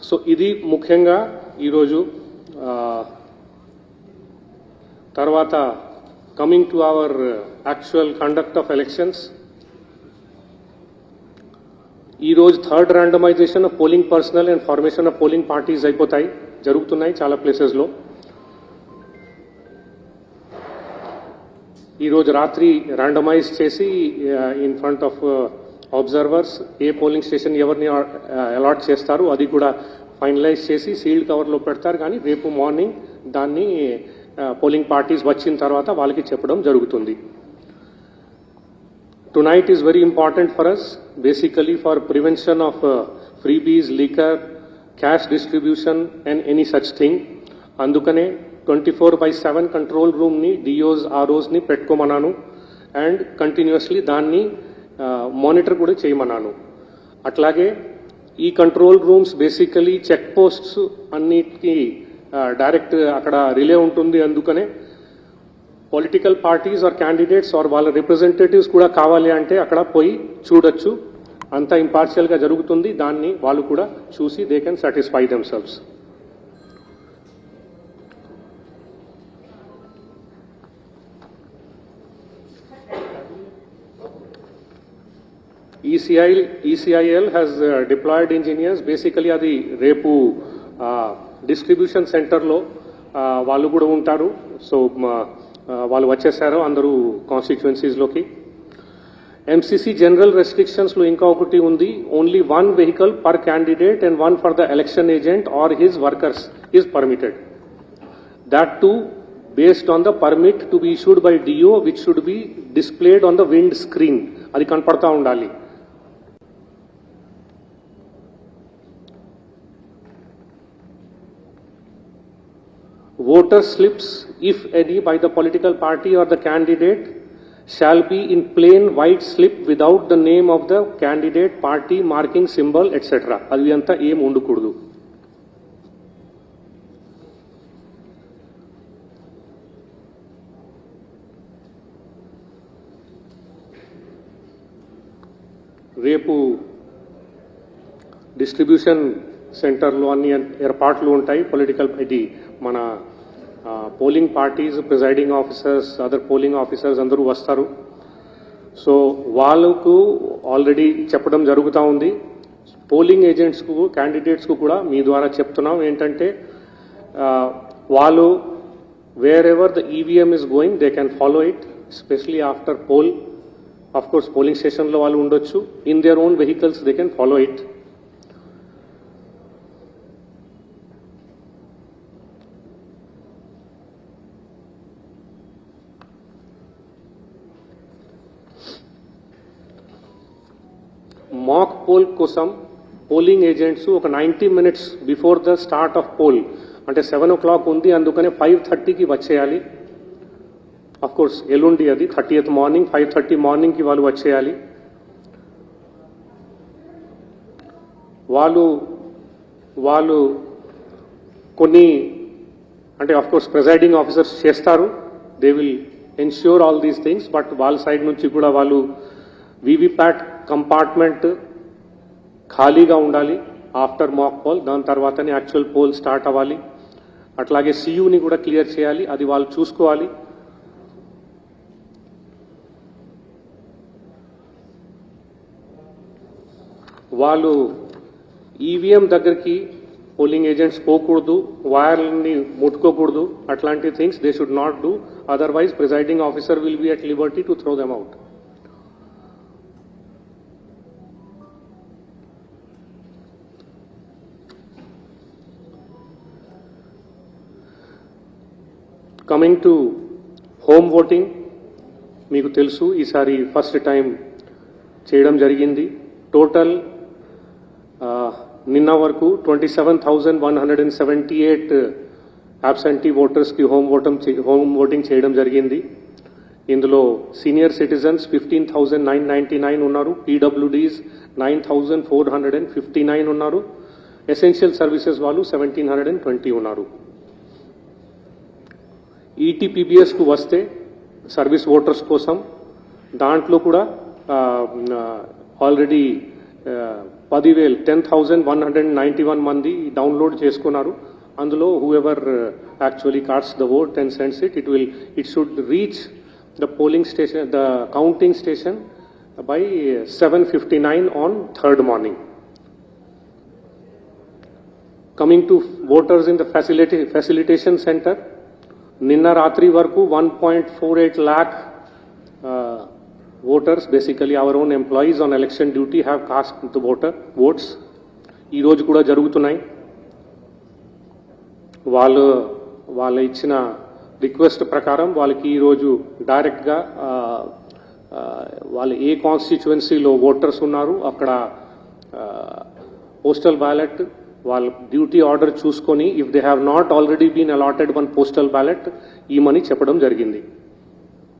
So ఇది ముఖ్యంగా ఈరోజు తర్వాత coming to our actual conduct of elections. ఈరోజు third randomisation of polling personnel and formation of polling parties జరుగుతున్నాయి చాలా ప్లేసెస్లో. ఈరోజు రాత్రి ర్యాండమైజ్ చేసి ఇన్ ఫ్రంట్ ఆఫ్ అబ్జర్వర్స్ ఏ పోలింగ్ స్టేషన్ ఎవరిని అలాట్ చేస్తారు అది కూడా ఫైనలైజ్ చేసి సీల్డ్ కవర్లో పెడతారు. కానీ రేపు మార్నింగ్ దాన్ని పోలింగ్ పార్టీస్ వచ్చిన తర్వాత వాళ్ళకి చెప్పడం జరుగుతుంది. Tonight is very important for us, basically for prevention of freebies, liquor, cash distribution and any such thing. Andukane 24/7 control room ni DOs, ROs ni petkomananu and continuously danni monitor kuda cheyamananu. Atlage ee control rooms basically check posts annitki direct akada relay untundi. Andukane political parties or candidates or వాళ్ళ representatives కూడా కావాలి అంటే అక్కడ పోయి చూడొచ్చు. అంతా ఇంపార్షియల్గా జరుగుతుంది. దాన్ని వాళ్ళు కూడా చూసి they can satisfy themselves. ECIL has deployed engineers. Basically అది రేపు డిస్ట్రిబ్యూషన్ సెంటర్లో వాళ్ళు కూడా ఉంటారు. సో వాళ్ళు వచ్చేసారు అందరూ కాన్స్టిట్యుయెన్సీస్లోకి. ఎంసీసీ జనరల్ రెస్ట్రిక్షన్స్లో ఇంకా ఒకటి ఉంది. Only 1 vehicle per candidate and 1 for the election agent or his workers is permitted. That to based on the permit to be issued by DO which should be displayed on the wind screen. అది కనపడతా ఉండాలి. Voter slips, if any, by the political party or the candidate shall be in plain white slip without the name of the candidate, party, marking symbol, etc. Adi anta em undukudu. రేపు distribution సెంటర్లో అన్ని ఏర్పాట్లు ఉంటాయి. Political ఇది మన polling parties, presiding officers, other polling officers అందరూ వస్తారు. So వాళ్ళకు ఆల్రెడీ చెప్పడం జరుగుతూ ఉంది. పోలింగ్ ఏజెంట్స్కు, క్యాండిడేట్స్కు కూడా మీ ద్వారా చెప్తున్నాం ఏంటంటే వాళ్ళు wherever the EVM is going they can follow it, especially after poll. Of course polling స్టేషన్లో వాళ్ళు ఉండొచ్చు. In their own vehicles they can follow it. Mock poll కోసం పోలింగ్ ఏజెంట్స్ ఒక 90 minutes before the start of poll, అంటే 7 o'clock ఉంది, అందుకనే 5:30కి వచ్చేయాలి. Of course ఎల్లుండి అది 30th మార్నింగ్ 5:30 మార్నింగ్కి వాళ్ళు వచ్చేయాలి. వాళ్ళు కొన్ని అంటే అఫ్ కోర్స్ ప్రిజైడింగ్ ఆఫీసర్స్ చేస్తారు. They will ensure all these things. But వాళ్ళ సైడ్ నుంచి కూడా వాళ్ళు వీవీప్యాట్ కంపార్ట్మెంట్ ఖాళీగా ఉండాలి ఆఫ్టర్ మాక్ పోల్. దాని తర్వాతనే యాక్చువల్ పోల్ స్టార్ట్ అవ్వాలి. అట్లాగే సియూని కూడా క్లియర్ చేయాలి. అది వాళ్ళు చూసుకోవాలి. వాళ్ళు ఈవీఎం దగ్గరికి పోలింగ్ ఏజెంట్స్ పోకూడదు, వైర్ని ముట్టుకోకూడదు. అట్లాంటి things they should not do. Otherwise presiding officer will be at Liberty to throw them out. Coming to home voting, మీకు తెలుసు ఈసారి ఫస్ట్ టైం చేయడం జరిగింది. టోటల్ నిన్న వరకు 27,178 absentee ఓటర్స్కి హోమ్ ఓటింగ్ చేయడం జరిగింది. ఇందులో సీనియర్ సిటిజన్స్ 15,999 ఉన్నారు, పీడబ్ల్యూడీస్ 9,459 ఉన్నారు, ఎసెన్షియల్ సర్వీసెస్ వాళ్ళు 1,720 ఉన్నారు. ఈటీపీబీఎస్కు వస్తే సర్వీస్ ఓటర్స్ కోసం దాంట్లో కూడా ఆల్రెడీ 10,191 మంది డౌన్లోడ్ చేసుకున్నారు. అందులో whoever actually casts the vote and sends it, it should reach the polling station, the counting station by 7:59 on third morning. Coming to voters in the facilitation center, నిన్న రాత్రి వరకు 1.48 lakh voters, basically our own employees on election duty, have cast the votes. ఈ రోజు కూడా జరుగుతున్నాయి. వాళ్ళు ఇచ్చిన request ప్రకారం వాళ్ళకి ఈరోజు డైరెక్ట్గా వాళ్ళు ఏ కాన్స్టిట్యువెన్సీలో ఓటర్స్ ఉన్నారు అక్కడ పోస్టల్ బ్యాలెట్ వాళ్ళ డ్యూటీ ఆర్డర్ చూసుకొని if they have not already been allotted one postal ballot ఇవ్వమని చెప్పడం జరిగింది.